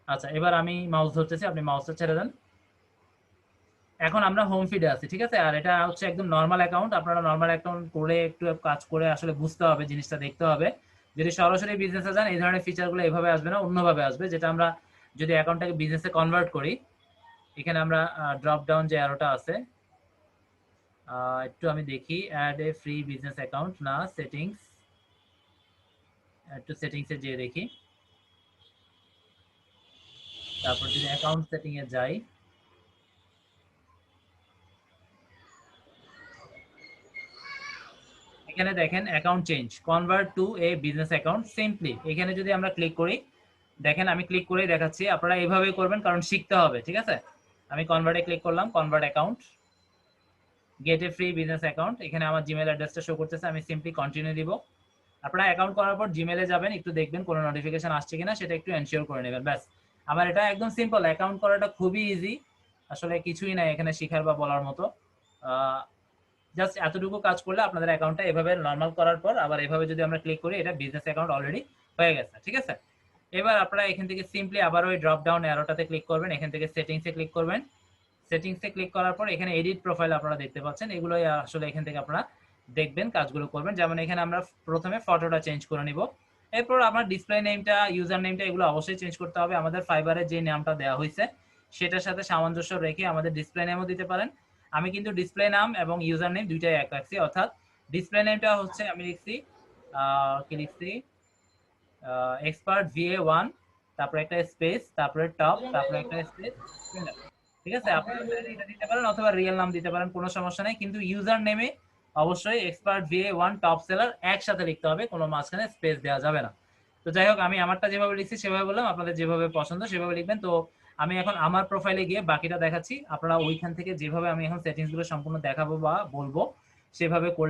আচ্ছা, এবার আমি মাউস ধরতেছি, আপনি মাউসটা ছেড়ে দেন। এখন আমরা হোম ফিডে আছি, ঠিক আছে? আর এটা হচ্ছে একদম নরমাল অ্যাকাউন্ট। আপনারা নরমাল অ্যাকাউন্ট করে একটু কাজ করে আসলে বুঝতে হবে, জিনিসটা দেখতে হবে। যদি সরাসরি বিজনেসে যান এই ধরনের ফিচারগুলো এভাবে আসবে না, অন্যভাবে আসবে। যেটা আমরা যদি অ্যাকাউন্টটাকে বিজনেসে কনভার্ট করি, এখানে আমরা ড্রপ ডাউন যে অ্যারোটা আছে, একটু আমি দেখি, add a free business account, না সেটিংস, একটু সেটিংসে যেয়ে দেখি। তারপর যদি অ্যাকাউন্ট সেটিং এ যাই, এখানে দেখেন account change, convert to A business account simply. এখানে যদি আমরা ক্লিক করি, দেখেন আমি ক্লিক করেই দেখাচ্ছি, আপনারা এইভাবেই করবেন কারণ শিখতে হবে, ঠিক আছে? আমি কনভার্টে ক্লিক করলাম, কনভার্ট অ্যাকাউন্ট, গেট এ ফ্রি বিজনেস অ্যাকাউন্ট। এখানে আমার জিমেল অ্যাড্রেসটা শো করতেছে, আমি সিম্পলি কন্টিনিউ দিব। আপনারা অ্যাকাউন্ট করার পর জিমেলে যাবেন, একটু দেখবেন কোনো নোটিফিকেশন আসছে কিনা, সেটা একটু এনশিওর করে নেবেন, ব্যাস। আমার এটা একদম সিম্পল, অ্যাকাউন্ট করাটা খুবই ইজি, আসলে কিছুই নাই এখানে শিখার বা বলার মতো। জাস্ট এতটুকু কাজ করলে আপনাদের অ্যাকাউন্টটা এভাবে নর্মাল করার পর আবার এভাবে যদি আমরা ক্লিক করি, এটা বিজনেস অ্যাকাউন্ট অলরেডি হয়ে গেছে, ঠিক আছে? এবার আপনারা এখান থেকে সিম্পলি আবার ওই ড্রপ ডাউন অ্যারোটাতে ক্লিক করবেন, এখান থেকে সেটিংসে ক্লিক করবেন। সেটিংসে ক্লিক করার পর এখানে এডিট প্রোফাইল আপনারা দেখতে পাচ্ছেন, এগুলোই আসলে এখান থেকে আপনারা দেখবেন, কাজগুলো করবেন। যেমন এখানে আমরা প্রথমে ফটোটা চেঞ্জ করে নিব, এরপর আমার ডিসপ্লে নেমটা, ইউজার নেমটা, এগুলো অবশ্যই চেঞ্জ করতে হবে। আমাদের ফাইবারের যে নামটা দেওয়া হয়েছে সেটার সাথে সামঞ্জস্য রেখে আমাদের ডিসপ্লে নেমও দিতে পারেন। আমি কিন্তু ডিসপ্লে নাম এবং ইউজার নেম দুইটাই এক রাখছি, অর্থাৎ ডিসপ্লে নেমটা হচ্ছে আমি লিখছি, কি লিখছি, এক্সপার্ট ভিএ ওয়ান, তারপরে একটা স্পেস, তারপরে টপ, তারপরে একটা স্পেস, ঠিক আছে? আপনারা চাইলে এটা দিতে পারেন অথবা রিয়েল নাম দিতে পারেন, কোনো সমস্যা নেই। কিন্তু ইউজার নেমে অবশ্যই expert VA one top seller একসাথে লিখতে হবে, কোনো মাঝখানে স্পেস দেওয়া যাবে না। তো যাই হোক, আমি আমারটা যেভাবে লিখছি সেভাবে বললাম, আপনাদের যেভাবে পছন্দ সেভাবে লিখবেন। তো আমি এখন আমার প্রোফাইলে গিয়ে বাকিটা দেখাচ্ছি, আপনারা ওইখান থেকে যেভাবে আমি এখন সেটিংস গুলো সম্পূর্ণ দেখাবো বা বলবো সেভাবে করলে